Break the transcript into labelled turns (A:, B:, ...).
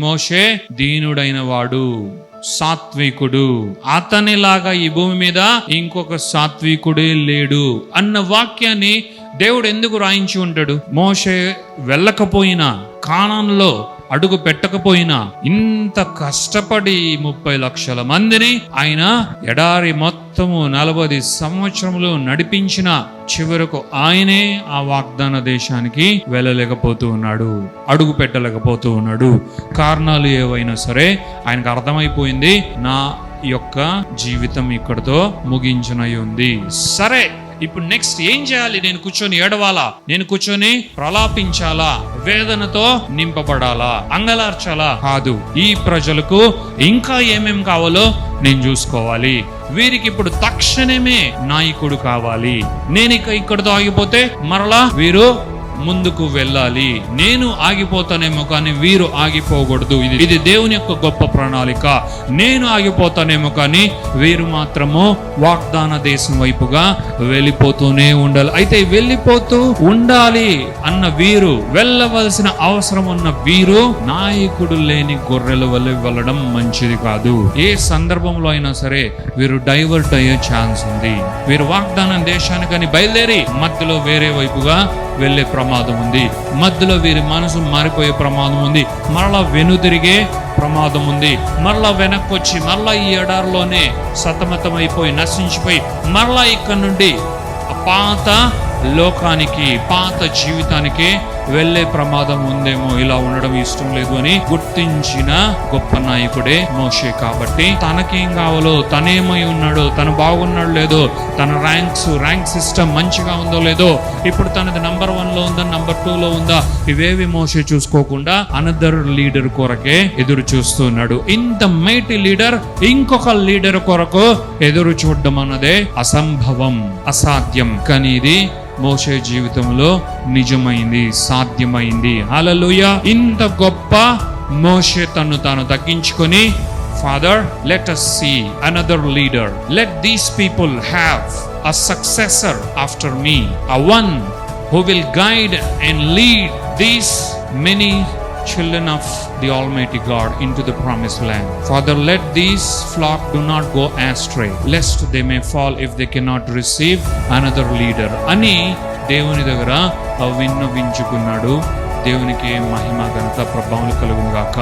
A: మోషే దీనుడైన వాడు, సాత్వికుడు, అతనిలాగా ఈ భూమి మీద ఇంకొక సాత్వికుడే లేడు అన్న వాక్యాన్ని దేవుడు ఎందుకు రాయించి ఉంటాడు? మోషే వెళ్ళకపోయినా, కానానులో అడుగు పెట్టకపోయినా, ఇంత కష్టపడి 30 లక్షల మందిని ఆయన ఎడారి మొత్తము 40 సంవత్సరములు నడిపించిన చివరకు ఆయనే ఆ వాగ్దాన దేశానికి వెళ్ళలేకపోతూ ఉన్నాడు, అడుగు పెట్టలేకపోతూ ఉన్నాడు. కారణాలు ఏవైనా సరే ఆయనకు అర్థమైపోయింది, నా యొక్క జీవితం ఇక్కడితో ముగించనై ఉంది. సరే, ఇప్పుడు నెక్స్ట్ ఏం చేయాలి? నేను కూర్చొని ఏడవాలా? నేను కూర్చొని ప్రలాపించాలా? వేదనతో నింపబడాలా? అంగలార్చాలా? కాదు. ఈ ప్రజలకు ఇంకా ఏమేం కావాలో నేను చూసుకోవాలి. వీరికి ఇప్పుడు తక్షణమే నాయకుడు కావాలి. నేను ఇక్కడితో ఆగిపోతే మరలా వీరు ముందుకు వెళ్ళాలి. నేను ఆగిపోతానేమో కానీ వీరు ఆగిపోకూడదు. ఇది దేవుని యొక్క గొప్ప ప్రణాళిక. నేను ఆగిపోతానేమో కానీ వీరు మాత్రము వాగ్దాన దేశం వైపుగా వెళ్ళిపోతూనే ఉండాలి. అయితే వెళ్ళిపోతూ ఉండాలి అన్న వీరు, వెళ్ళవలసిన అవసరం ఉన్న వీరు నాయకుడు లేని గొర్రెల వల్ల వెళ్ళడం మంచిది కాదు. ఏ సందర్భంలో అయినా సరే వీరు డైవర్ట్ అయ్యే ఛాన్స్ ఉంది. వీరు వాగ్దాన దేశానికని బయలుదేరి మధ్యలో వేరే వైపుగా వెళ్ళే ప్రమాదం ఉంది. మధ్యలో వీరి మనసు మారిపోయే ప్రమాదం ఉంది. మరలా వెనుదిరిగే ప్రమాదం ఉంది. మరలా వెనక్కి వచ్చి మరలా ఈ ఎడారిలోనే సతమతమైపోయి నశించిపోయి మరలా ఇక్కడ నుండి పాత లోకానికి, పాత జీవితానికి వెళ్ళే ప్రమాదం ఉందేమో. ఇలా ఉండడం ఇష్టం లేదు అని గుర్తించిన గొప్ప నాయకుడే మోషే. కాబట్టి తనకేం కావాలో, తనేమై ఉన్నాడో, తను బాగున్నాడు లేదో, తన ర్యాంక్ సిస్టమ్ మంచిగా ఉందో లేదో, ఇప్పుడు తనది నంబర్ 1 ఉందా, నంబర్ 2 ఉందా, ఇవేవి మోషే చూసుకోకుండా అనదర్ లీడర్ కొరకే ఎదురు చూస్తున్నాడు. ఇంత మైటీ లీడర్ ఇంకొక లీడర్ కొరకు ఎదురు చూడడం అన్నదే అసంభవం, అసాధ్యం. కానీ ఇది మోషే జీవితంలో నిజమైంది, సాధ్యమైంది. హల్లెలూయా. ఇంత గొప్ప మోషే తను తాను తగ్గించుకొని, father, let us see another leader. Let these people have a successor after me, a one who will guide and lead these many children of the Almighty God into the promised land. Father, let these flock do not go astray, lest they may fall if they cannot receive another leader. అని దేవుని దగ్గర విన్నవించుకున్నాడు. దేవునికి మహిమ ఘనత ప్రభావం కలుగును గాక.